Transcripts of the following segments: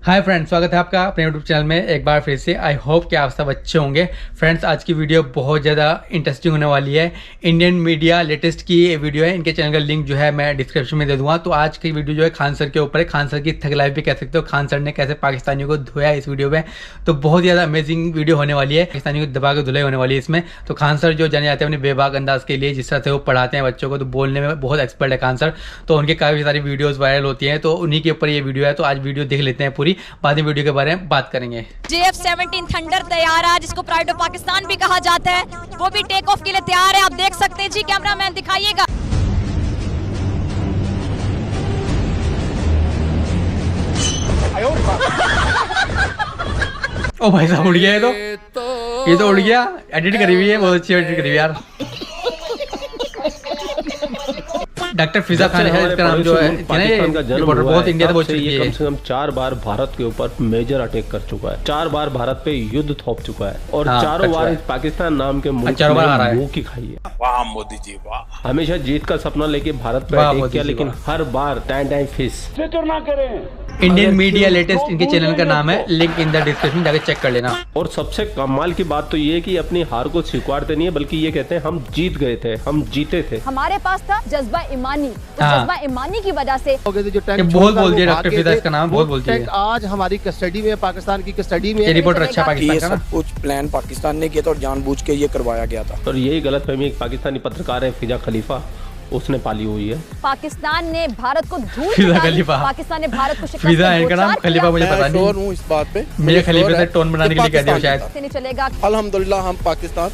Hi friends, स्वागत है आपका अपने यूट्यूब चैनल में एक बार फिर से। आई होप कि आप सब अच्छे होंगे। फ्रेंड्स, आज की वीडियो बहुत ज़्यादा इंटरेस्टिंग होने वाली है। इंडियन मीडिया लेटेस्ट की ये वीडियो है। इनके चैनल का लिंक जो है मैं डिस्क्रिप्शन में दे दूंगा। तो आज की वीडियो जो है खान सर के ऊपर है। खान सर की थग लाइफ भी कह सकते हो। खान सर ने कैसे पाकिस्तानियों को धोया इस वीडियो में, तो बहुत ज़्यादा अमेजिंग वीडियो होने वाली है। पाकिस्तानियों को दबा के धुलाई होने वाली है इसमें। तो खान सर जो जाने जाते हैं अपने बेबाक अंदाज के लिए, जिस तरह से वो पढ़ाते हैं बच्चों को, तो बोलने में बहुत एक्सपर्ट है खान सर। तो उनके काफ़ी सारी वीडियोज़ वायरल होती हैं, तो उन्हीं के ऊपर ये वीडियो है। तो आज वीडियो देख लेते हैं पूरी, बाद में वीडियो के बारे में बात करेंगे। JF-17 थंडर तैयार है, जिसको प्राइड ऑफ पाकिस्तान भी कहा जाता है, वो भी टेक ऑफ के लिए तैयार है। आप देख सकते हैं जी, कैमरामैन दिखाइएगा। ओ भाई साहब, उड़ गया ये तो उड़ गया। एडिट करी हुई है, बहुत अच्छी एडिट करी हुई यार। डॉक्टर फिजा खान है इसका नाम, जो है पाकिस्तान का जन्म रिपोर्टर बहुत इंडिया से ये कम से कम 4 बार भारत के ऊपर मेजर अटैक कर चुका है, 4 बार भारत पे युद्ध थोप चुका है और चारों बार इस पाकिस्तान नाम के मुल्क में मुंह की खाई है। वाह मोदी जी वाह। हमेशा जीत का सपना लेके भारत पे अटैक किया, लेकिन हर बार टाइम फिस ना करें। इंडियन मीडिया लेटेस्ट इनके चैनल का नाम है, लिंक इन द डिस्क्रिप्शन, जाके चेक कर लेना। और सबसे कमाल की बात तो ये है कि अपनी हार को स्वीकारते नहीं है, बल्कि ये कहते हैं हम जीत गए थे, हम जीते थे। हमारे पास था जज्बा ईमानी, जज्बा ईमानी की वजह से बहुत बोल दिया डॉक्टर फिजा, इसका नाम बहुत बोल दिया। आज हमारी कस्टडी में, पाकिस्तान की कस्टडी में। रिपोर्टर अच्छा पाकिस्तान का ना, कुछ प्लान पाकिस्तान ने किया था और जानबूझ के ये करवाया गया था। और यही गलतफहमी एक पाकिस्तानी पत्रकार है फिजा खलीफा, उसने पाली हुई है। पाकिस्तान ने भारत को धूल चटाई, पाकिस्तान ने भारत को शिकस्त फिजा इनका नाम, खलीफा मुझे पता नहीं हूँ इस बात पे। मुझे खलीफा से टोन बनाने के लिए कह दिया शायद। नहीं चलेगा। अल्हम्दुलिल्लाह हम पाकिस्तान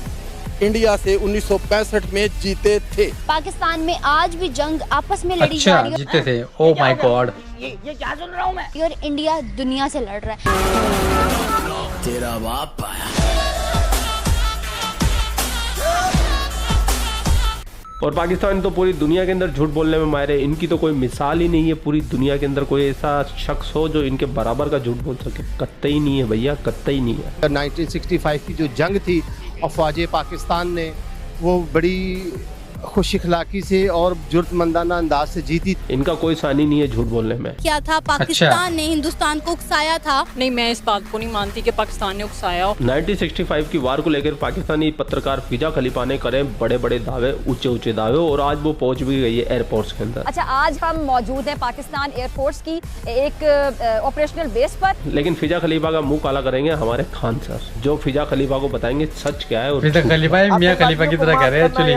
इंडिया से 1965 में जीते थे। पाकिस्तान में आज भी जंग आपस में लड़ी जा रही है। जीते थे। ओह माय गॉड, ये क्या सुन रहा हूँ मैं। और इंडिया दुनिया से लड़ रहा है। तेरा बाप आया। और पाकिस्तान तो पूरी दुनिया के अंदर झूठ बोलने में माहिर है। इनकी तो कोई मिसाल ही नहीं है पूरी दुनिया के अंदर, कोई ऐसा शख्स हो जो इनके बराबर का झूठ बोल सके। कतई नहीं है भैया, कतई नहीं है। 1965 की जो जंग थी अफवाज पाकिस्तान ने वो बड़ी खुश इखलाकी से और जुर्मंदाना अंदाज से जीती। इनका कोई सानी नहीं है झूठ बोलने में। क्या था, पाकिस्तान ने हिंदुस्तान को उकसाया था। नहीं, मैं इस बात को नहीं मानती कि पाकिस्तान ने उकसाया। 1965 की वार को लेकर पाकिस्तानी पत्रकार फिजा खलीफा ने करे बड़े बड़े दावे, ऊंचे दावे, और आज वो पहुंच भी गई है एयरपोर्ट के अंदर। अच्छा, आज हम मौजूद हैं पाकिस्तान एयरफोर्स की एक ऑपरेशनल बेस पर। लेकिन फिजा खलीफा का मुंह काला करेंगे हमारे खान सर, जो फिजा खलीफा को बताएंगे सच क्या है। और फिजा खलीफा मियां खलीफा की तरह कह रहे हैं एक्चुअली,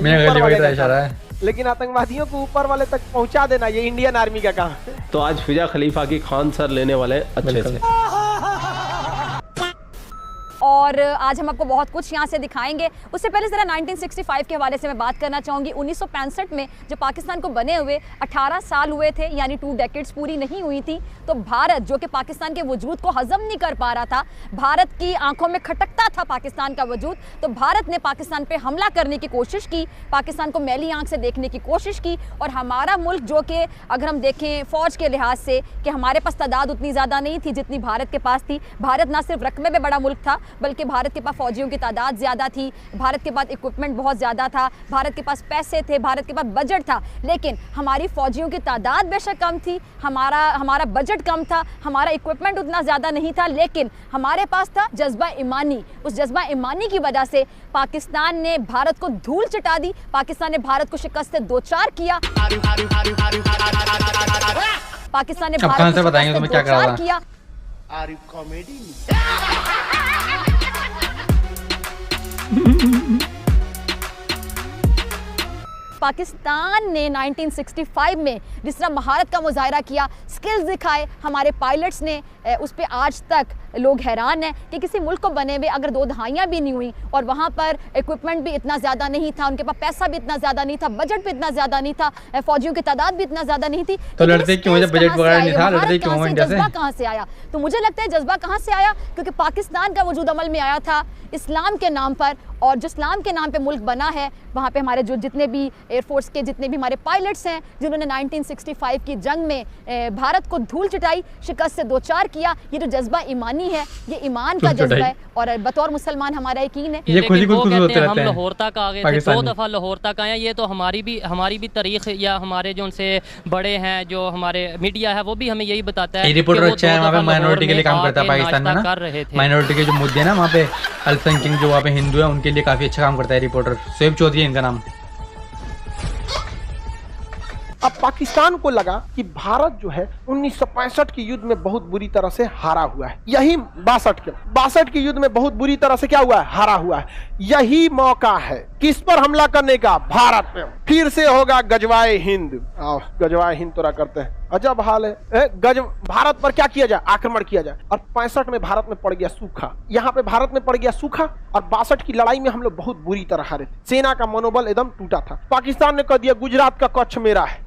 मियां खलीफा की तरह इशारा है। लेकिन आतंकवादियों को ऊपर वाले तक पहुंचा देना ये इंडियन आर्मी का काम है। तो आज फिजा खलीफा की खान सर लेने वाले अच्छे से। और आज हम आपको बहुत कुछ यहाँ से दिखाएंगे। उससे पहले ज़रा 1965 के हवाले से मैं बात करना चाहूँगी। 1965 में जब पाकिस्तान को बने हुए 18 साल हुए थे, यानी 2 डेकेड्स पूरी नहीं हुई थी, तो भारत जो कि पाकिस्तान के वजूद को हजम नहीं कर पा रहा था, भारत की आंखों में खटकता था पाकिस्तान का वजूद, तो भारत ने पाकिस्तान पे हमला करने की कोशिश की, पाकिस्तान को मैली आंख से देखने की कोशिश की। और हमारा मुल्क, जो कि अगर हम देखें फ़ौज के लिहाज से, कि हमारे पास तादाद उतनी ज़्यादा नहीं थी जितनी भारत के पास थी। भारत ना सिर्फ रकबे में बड़ा मुल्क था, बल्कि भारत के पास फौजियों की तादाद ज़्यादा थी, भारत के पास इक्विपमेंट बहुत ज़्यादा था, भारत के पास पैसे थे, भारत के पास बजट था। लेकिन हमारी फौजियों की तादाद बेशक कम थी, हमारा बजट कम था, हमारा इक्विपमेंट उतना ज़्यादा नहीं था, लेकिन हमारे पास था जज्बा ईमानी। उस जज्बा ईमानी की वजह से पाकिस्तान ने भारत को धूल चटा दी, पाकिस्तान ने भारत को शिकस्त से दो चार किया। पाकिस्तान ने भारत को बताएंगे तुम्हें क्या करा किया। Are you comedy? पाकिस्तान ने 1965 में जिस तरह महारत का मुजाहरा किया, स्किल्स दिखाए हमारे पायलट्स ने, उस पर आज तक लोग हैरान हैं कि किसी मुल्क को बने हुए अगर 2 दहाइयाँ भी नहीं हुई और वहाँ पर इक्विपमेंट भी इतना ज़्यादा नहीं था, उनके पास पैसा भी इतना ज़्यादा नहीं था, बजट भी इतना ज़्यादा नहीं था, फौजियों की तादाद भी इतना ज़्यादा नहीं थी, तो लड़ते क्यों जब बजट वगैरह नहीं था, लड़ते क्यों? जज्बा कहाँ से आया? तो मुझे लगता है जज्बा कहाँ से आया, क्योंकि पाकिस्तान का वजूद अमल में आया था इस्लाम के नाम पर और जो इस्लाम के नाम पे मुल्क बना है, वहाँ पे हमारे जो जितने भी एयरफोर्स के जितने भी हमारे पायलट्स हैं जिन्होंने 1965 की जंग में भारत को धूल चटाई, शिकस्त से दो चार किया, ये जो जज्बा ईमानी है, ये ईमान का जज्बा है और बतौर मुसलमान हमारा यकीन है। ये खुद ही खुद होते रहते हैं। हम लाहौर तक आ गए थे, 2 दफ़ा लाहौर तक आए। ये तो हमारी भी तारीख या हमारे जो उनसे बड़े हैं, जो हमारे मीडिया है, वो भी हमें यही बताता है। रिपोर्टर अच्छा है, वहाँ पे माइनॉरिटी के लिए काम करता है पाकिस्तान में ना, माइनॉरिटी के जो मुद्दे हैं ना वहाँ पे, अल्पसंख्यक जो वहाँ पे हिंदू है उनके लिए काफी अच्छा काम करता है रिपोर्टर। शोएब चौधरी इनका नाम। अब पाकिस्तान को लगा कि भारत जो है 1965 के युद्ध में बहुत बुरी तरह से हारा हुआ है, यही 62 के युद्ध में बहुत बुरी तरह से क्या हुआ है, हारा हुआ है। यही मौका है किस पर हमला करने का, भारत पे। फिर से होगा गजवाए हिंद। गजवाए हिंद तोड़ा करते हैं, अजब हाल है। भारत पर क्या किया जाए, आक्रमण किया जाए। और 65 में भारत में पड़ गया सूखा, यहाँ पे भारत में पड़ गया सूखा। और 62 की लड़ाई में हम लोग बहुत बुरी तरह हारे थे, सेना का मनोबल एकदम टूटा था। पाकिस्तान ने कह दिया गुजरात का कच्छ मेरा है,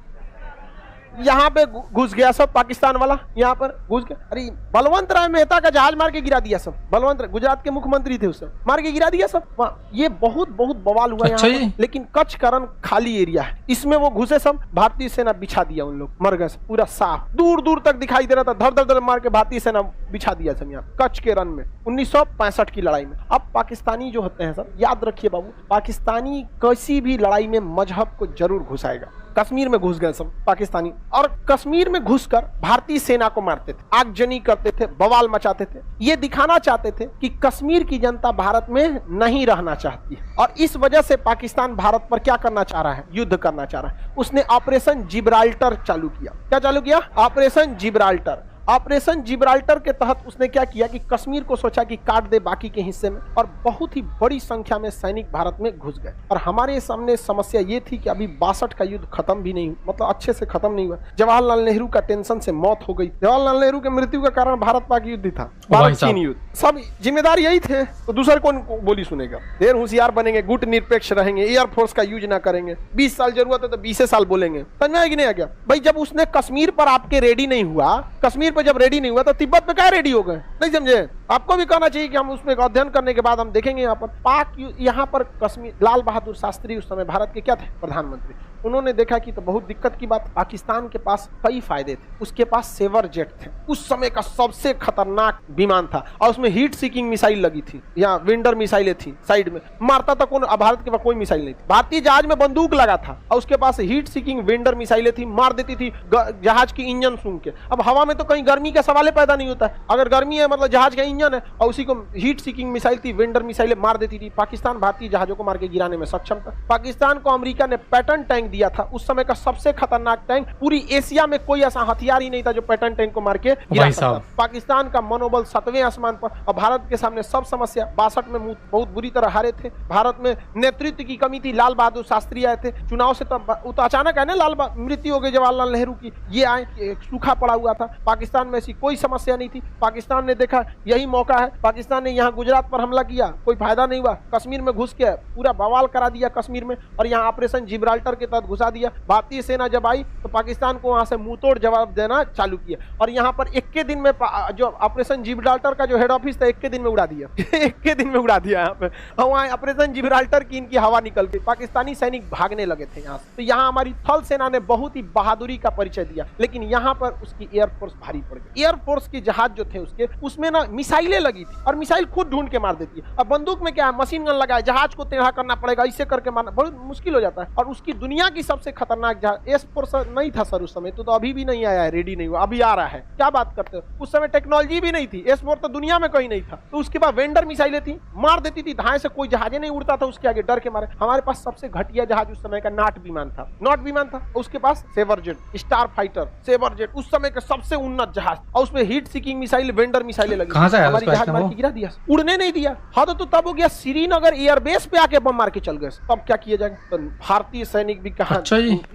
यहाँ पे घुस गया सब पाकिस्तान वाला, यहाँ पर घुस गया। अरे बलवंत राय मेहता का जहाज मार के गिरा दिया सब। बलवंत राय गुजरात के मुख्यमंत्री थे, उसे मार के गिरा दिया सब। ये बहुत बवाल हुआ अच्छा यहाँ। लेकिन कच्छ का रण खाली एरिया है, इसमें वो घुसे सब, भारतीय सेना बिछा दिया, उन लोग मर गए पूरा साफ, दूर दूर तक दिखाई दे रहा था। धर मार के भारतीय सेना बिछा दिया सब यहाँ कच्छ के रण में 1965 की लड़ाई में। अब पाकिस्तानी जो होते हैं सर, याद रखिए बाबू, पाकिस्तानी किसी भी लड़ाई में मजहब को जरूर घुसाएगा। कश्मीर में घुस गए सब पाकिस्तानी, और कश्मीर में घुसकर भारतीय सेना को मारते थे, आगजनी करते थे, बवाल मचाते थे। ये दिखाना चाहते थे कि कश्मीर की जनता भारत में नहीं रहना चाहती है, और इस वजह से पाकिस्तान भारत पर क्या करना चाह रहा है, युद्ध करना चाह रहा है। उसने ऑपरेशन जिब्राल्टर चालू किया। क्या चालू किया? Operation Gibraltar. ऑपरेशन जिब्राल्टर के तहत उसने क्या किया कि कश्मीर को सोचा कि काट दे बाकी के हिस्से में, और बहुत ही बड़ी संख्या में सैनिक भारत में घुस गए। और हमारे सामने समस्या ये थी कि अभी 62 का युद्ध खत्म भी नहीं, मतलब अच्छे से खत्म नहीं हुआ। जवाहरलाल नेहरू का टेंशन से मौत हो गई। जवाहरलाल नेहरू के मृत्यु का कारण भारत पाक युद्ध था, भारत चीन युद्ध। सब जिम्मेदार यही थे, तो दूसरे कौन बोली सुनेगा। देर होशियार बनेंगे, गुट निरपेक्ष रहेंगे, एयरफोर्स का यूज ना करेंगे, 20 साल जरूरत है तो 20 साल बोलेंगे। समझ में आया कि नहीं आ गया भाई? जब उसने कश्मीर पर आपके रेडी नहीं हुआ, कश्मीर जब रेडी नहीं हुआ तो तिब्बत पे क्या रेडी हो गए? नहीं समझे? आपको भी कहना चाहिए कि हम उसमें अध्ययन करने के बाद हम देखेंगे। यहाँ पर पाक, यहाँ पर कश्मीर, लाल बहादुर शास्त्री उस समय भारत के क्या थे, प्रधानमंत्री। उन्होंने देखा कि तो बहुत दिक्कत की बात, पाकिस्तान के पास कई फायदे थे। उसके पास सेवर जेट थे, उस समय का सबसे खतरनाक विमान था, और उसमें हीट सीकिंग मिसाइल लगी थी, यहाँ विंडर मिसाइलें थी साइड में, मारता था कौन? भारत के पास कोई मिसाइल नहीं थी। भारतीय जहाज में बंदूक लगा था, और उसके पास हीट सीकिंग विंडर मिसाइलें थी, मार देती थी जहाज की इंजन सूंघ के। अब हवा में तो कहीं गर्मी का सवाल पैदा नहीं होता है, अगर गर्मी है मतलब जहाज का इंजन है, और उसी को हीट सीकिंग मिसाइल थी, विंडर मिसाइलें मार देती थी। पाकिस्तान भारतीय जहाजों को मार के गिराने में सक्षम था। पाकिस्तान को अमेरिका ने पैटर्न टैंक दिया था, उस समय का सबसे खतरनाक टैंक। पूरी एशिया में कोई ऐसा हथियार ही नहीं था जो पैटर्न टैंक को मार के गिरा सकता। पाकिस्तान का मनोबल 7वें आसमान पर, और भारत के सामने सब समस्या। 62 में बहुत बुरी तरह हारे थे। भारत में नेतृत्व की कमी थी, लाल बहादुर शास्त्री आए थे चुनाव से, तो अचानक है ना, मृत्यु हो गई जवाहरलाल नेहरू की, ये आए, सूखा पड़ा हुआ था। पाकिस्तान में ऐसी कोई समस्या नहीं थी। पाकिस्तान ने देखा यही मौका है, पाकिस्तान ने यहाँ गुजरात पर हमला किया, कोई फायदा नहीं हुआ, कश्मीर में घुस के पूरा बवाल करा दिया कश्मीर में, और यहाँ ऑपरेशन जिब्राल्टर के तहत घुसा दिया। भारतीय सेना जब आई तो पाकिस्तान को वहां से मुंहतोड़ जवाब देना चालू किया, और यहाँ पर 21 दिन में जो ऑपरेशन जिब्राल्टर का जो हेड ऑफिस था 21 दिन में उड़ा दिया 21 दिन में उड़ा दिया यहाँ पे। वहाँ ऑपरेशन जिब्राल्टर की इनकी हवा निकल गई, पाकिस्तानी सैनिक भागने लगे थे यहाँ से। तो यहाँ हमारी थल सेना ने बहुत ही बहादुरी का परिचय दिया, लेकिन यहाँ पर उसकी एयरफोर्स भारी पड़ गई। एयरफोर्स के जहाज जो थे उसके, उसमें ना मिसाइलें लगी थी, और मिसाइल खुद ढूंढ के मार देती है। अब बंदूक में क्या है, मशीन गन लगा है, जहाज को टेढ़ा करना पड़ेगा, इससे करके मारना बहुत मुश्किल हो जाता है। और उसकी दुनिया की सबसे खतरनाक जहाज एस-4 नहीं था सर उस समय, तो अभी भी नहीं आया है, रेडी नहीं हुआ, अभी आ रहा है। क्या बात करते हो? उस समय टेक्नोलॉजी भी नहीं थी, एस-4 तो दुनिया में कहीं नहीं था। तो उसके बाद वेंडर मिसाइलें थी, मार देती थी, धाए से कोई जहाज नहीं उड़ता था उसके आगे, डर के मारे। हमारे पास सबसे घटिया जहाज उस समय का नॉट विमान था, नॉट विमान था। उसके पास Sabre jet, Starfighter, Sabre jet, उस समय का सबसे उन्नत जहाज, और उसमें हीट सीकिंग मिसाइल, वेंडर मिसाइलें लगी। हमारी जहाज मार के गिरा दिया, उड़ने नहीं दिया। हाँ तो तब हो गया श्रीनगर एयरबेस पे आके बम मार के चल गए। तब क्या किया जाएगा? तो भारतीय सैनिक भी कहा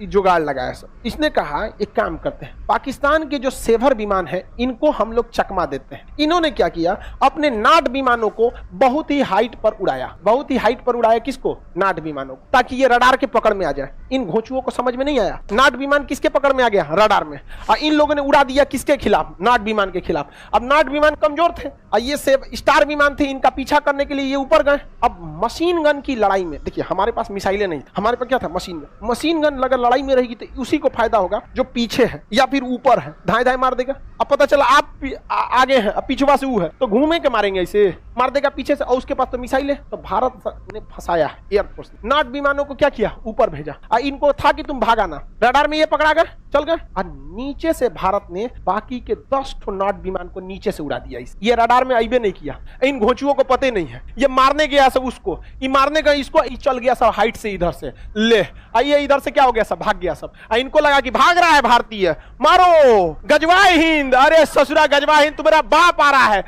जुगाड़ लगाया सर। इसने कहा एक काम करते हैं, पाकिस्तान के जो सेवर विमान है इनको हम लोग चकमा देते हैं। इन्होंने क्या किया, अपने नाट विमानों को बहुत ही हाइट पर उड़ाया, बहुत ही हाइट पर उड़ाया। किसको? नाट विमानों को, ताकि ये रडार के पकड़ में आ जाए। इन घोंचुओं को समझ में नहीं आया, नाट विमान किसके पकड़ में आ गया? रडार में। और इन लोगों ने उड़ा दिया किसके खिलाफ? नाट विमान के खिलाफ। अब नाट विमान कमजोर थे, और ये स्टार विमान थे, इनका पीछा करने के लिए ये ऊपर गए। अब मशीन गन की लड़ाई में देखिए, हमारे पास मिसाइलें नहीं, हमारे पास क्या था, मशीन गन। मशीन गन अगर लड़ाई में रहेगी तो उसी को फायदा होगा जो पीछे है या फिर ऊपर है, धाए धाए मार देगा। अब पता चला आप आगे हैं, अब पीछवा से वो है, तो घूमे के मारेंगे, ऐसे मार देगा पीछे से, और उसके पास तो मिसाइल है। तो भारत ने फंसाया एयरफोर्स ने, नाट विमानों को क्या किया, ऊपर भेजा। इनको था कि तुम भागा ना, रडार में ये पकड़ा गए, चल गए। और नीचे से भारत ने बाकी के 10 ठो नाट विमान को नीचे से उड़ा दिया। ये रडार में आईबे नहीं किया, इन घोंचुओं को पते नहीं है। ये मारने गया सब उसको, ये मारने गए इसको, चल गया सब हाइट से इधर से, ले आइए इधर से क्या हो गया, सब भाग गया सब। इनको लगा कि भाग रहा है भारतीय, मारो गजवाए हिंद। अरे ससुरा गजवा हिंद तुम्हारा बाप आ रहा है।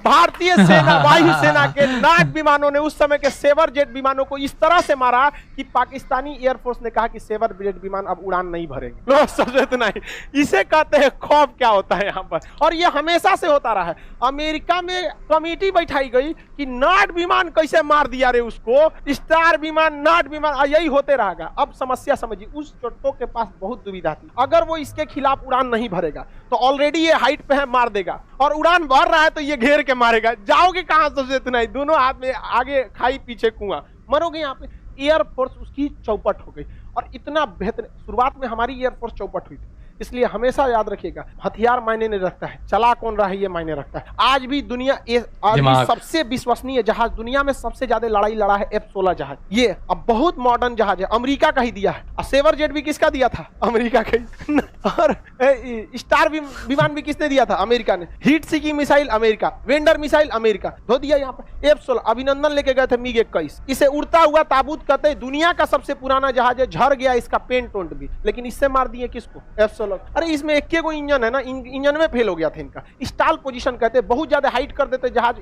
भारतीय सेना, वायुसेना के नाट विमानों ने उस समय के सेवर जेट विमानों को इस तरह से मारा कि पाकिस्तानी एयरफोर्स ने कहा कि सेवर जेट विमान अब उड़ान नहीं भरेंगे। लो समझे तो नहीं, इसे कहते हैं खौफ क्या होता है यहाँ पर। और ये हमेशा से होता रहा है। अमेरिका में कमेटी बैठाई गई कि नाट विमान कैसे मार दिया रे उसको, स्टार विमान, नाट विमान, यही होते रहेगा। अब समस्या समझिए, उस चोटों के पास बहुत दुविधा थी, अगर वो इसके खिलाफ उड़ान नहीं भरेगा तो ऑलरेडी ये हाइट पे है, मार देगा, और उड़ान भर रहा है तो ये घेर के मारेगा। जाओगे कहां, समझे तो नहीं, दोनों हाथ में, आगे खाई पीछे कुआं, मरोगे यहाँ पे। एयरफोर्स उसकी चौपट हो गई। और इतना बेहतर, शुरुआत में हमारी एयरफोर्स चौपट हुई थी, इसलिए हमेशा याद रखिएगा, हथियार मायने नहीं रखता है, चला कौन रहा है ये मायने रखता है। आज भी दुनिया, आज भी सबसे विश्वसनीय जहाज, दुनिया में सबसे ज्यादा लड़ाई लड़ा है F-16 जहाज। ये अब बहुत मॉडर्न जहाज है, अमेरिका का ही दिया है। और सेवर जेट भी किसका दिया था, अमेरिका का ही। और स्टार विमान भी किसने दिया था, अमेरिका ने। Heat seeking missile America, vendor missile America, धो दिया यहाँ पर। F-16 अभिनंदन लेके गए थे MiG-21, इसे उड़ता हुआ ताबूत कहते हैं, दुनिया का सबसे पुराना जहाज है, झड़ गया इसका पेंट टोंट भी, लेकिन इससे मार दिए किसको, F-16। अरे इसमें एक को इंजन है ना, इंजन में फेल हो गया था इनका। स्टाल पोजीशन कहते हैं, बहुत ज्यादा हाइट कर देते जहाज,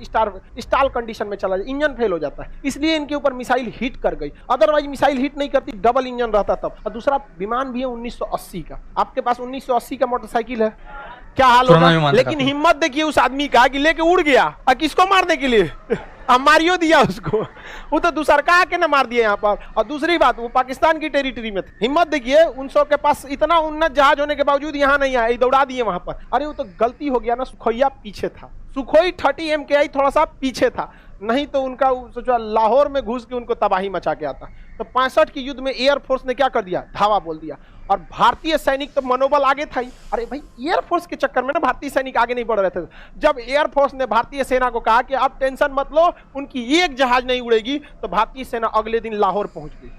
स्टाल कंडीशन में चला जाए, इंजन फेल हो जाता है, इसलिए इनके ऊपर मिसाइल हिट कर गई। अदरवाइज मिसाइल हिट नहीं करती, डबल इंजन रहता तब। और दूसरा विमान भी है 1980 का, आपके पास 1980 का मोटरसाइकिल है, क्या हाल होगा। लेकिन हिम्मत देखिए उस आदमी का कि लेके उड़ गया, और किसको मारने के लिए, मारियो दिया उसको, वो तो दूसरा का आके ना मार दिया यहाँ पर। और दूसरी बात, वो पाकिस्तान की टेरिटरी में थे। हिम्मत देखिए, उन सब के पास इतना उन्नत जहाज होने के बावजूद यहाँ नहीं आए, दौड़ा दिए वहां पर। अरे वो तो गलती हो गया ना, सुखोइया पीछे था, सुखोई 30 MKI थोड़ा सा पीछे था, नहीं तो उनका सोचा लाहौर में घुस के उनको तबाही मचा के आता। तो 65 के युद्ध में एयरफोर्स ने क्या कर दिया, धावा बोल दिया। और भारतीय सैनिक तो मनोबल आगे था ही। अरे भाई, एयरफोर्स के चक्कर में ना भारतीय सैनिक आगे नहीं बढ़ रहे थे। जब एयरफोर्स ने भारतीय सेना को कहा कि आप टेंशन मत लो, उनकी एक जहाज नहीं उड़ेगी, तो भारतीय सेना अगले दिन लाहौर पहुंच गई।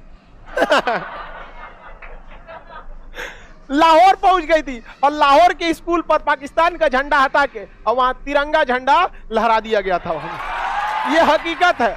लाहौर पहुंच गई थी, और लाहौर के स्कूल पर पाकिस्तान का झंडा हटा के और वहां तिरंगा झंडा लहरा दिया गया था वहां। ये हकीकत है।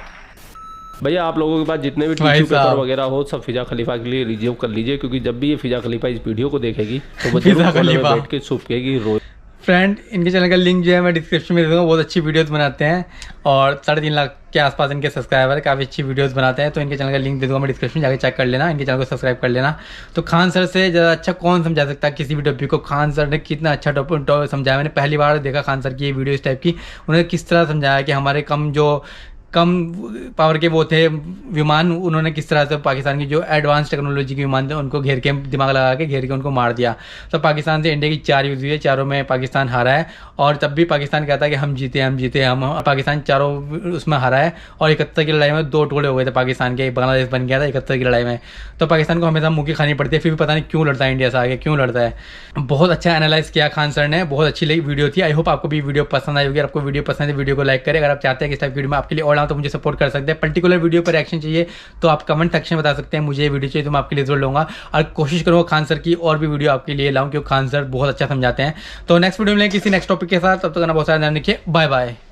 भैया आप लोगों के पास जितने भी टिश्यू पेपर वगैरह हो सब फिजा खलीफा के लिए रिजर्व कर लीजिए, क्योंकि जब भी ये फिजा खलीफा इस वीडियो को देखेगी तो वो जरूर बैठ के सूखेगी रो। फ्रेंड, इनके चैनल का लिंक जो है मैं डिस्क्रिप्शन में दे दूँगा। बहुत अच्छी वीडियोस बनाते हैं और 3.5 लाख के आसपास इनके सब्सक्राइबर है, काफ़ी अच्छी वीडियोस बनाते हैं। तो इनके चैनल का लिंक दे दूँगा मैं डिस्क्रिप्शन, जाके चेक कर लेना, इनके चैनल को सब्सक्राइब कर लेना। तो खान सर से ज़्यादा अच्छा कौन समझा सकता है किसी भी टॉपिक को। खान सर ने कितना अच्छा टॉपिक समझाया, मैंने पहली बार देखा खान सर की ये वीडियो इस टाइप की। उन्होंने किस तरह समझाया कि हमारे कम पावर के वो थे विमान, उन्होंने किस तरह से पाकिस्तान की जो एडवांस टेक्नोलॉजी के विमान थे उनको घेर के, दिमाग लगा के घेर के उनको मार दिया। तो पाकिस्तान से इंडिया की 4 युद्ध हुई है, चारों में पाकिस्तान हारा है। और तब भी पाकिस्तान कहता है कि हम जीते हम पाकिस्तान चारों उसमें हारा है। और 71 की लड़ाई में 2 टुकड़े हो गए थे पाकिस्तान के, बांग्लादेश बन गया था 71 की लड़ाई में। तो पाकिस्तान को हमेशा मुँह की खानी पड़ती है, फिर भी पता नहीं क्यों लड़ता है इंडिया से आगे, क्यों लड़ता है। बहुत अच्छा एनालाइज किया खान सर ने, बहुत अच्छी लगी वीडियो थी। आई होप आपको भी वीडियो पसंद आई होगी। अगर आपको वीडियो पसंद है वीडियो को लाइक करें। अगर आप चाहते हैं कि इस टाइप वीडियो में आपके लिए और तो मुझे सपोर्ट कर सकते हैं। पर्टिकुलर वीडियो पर रिएक्शन चाहिए तो आप कमेंट सेक्शन में बता सकते हैं, मुझे ये वीडियो चाहिए तो मैं आपके लिए जरूर लूंगा। और कोशिश करूंगा खान सर की और भी वीडियो आपके लिए लाऊं, क्योंकि खान सर बहुत अच्छा समझाते हैं। तो नेक्स्ट वीडियो में किसी नेक्स्ट टॉपिक के साथ, तब तक बहुत सारा ध्यान रखिए। Bye bye.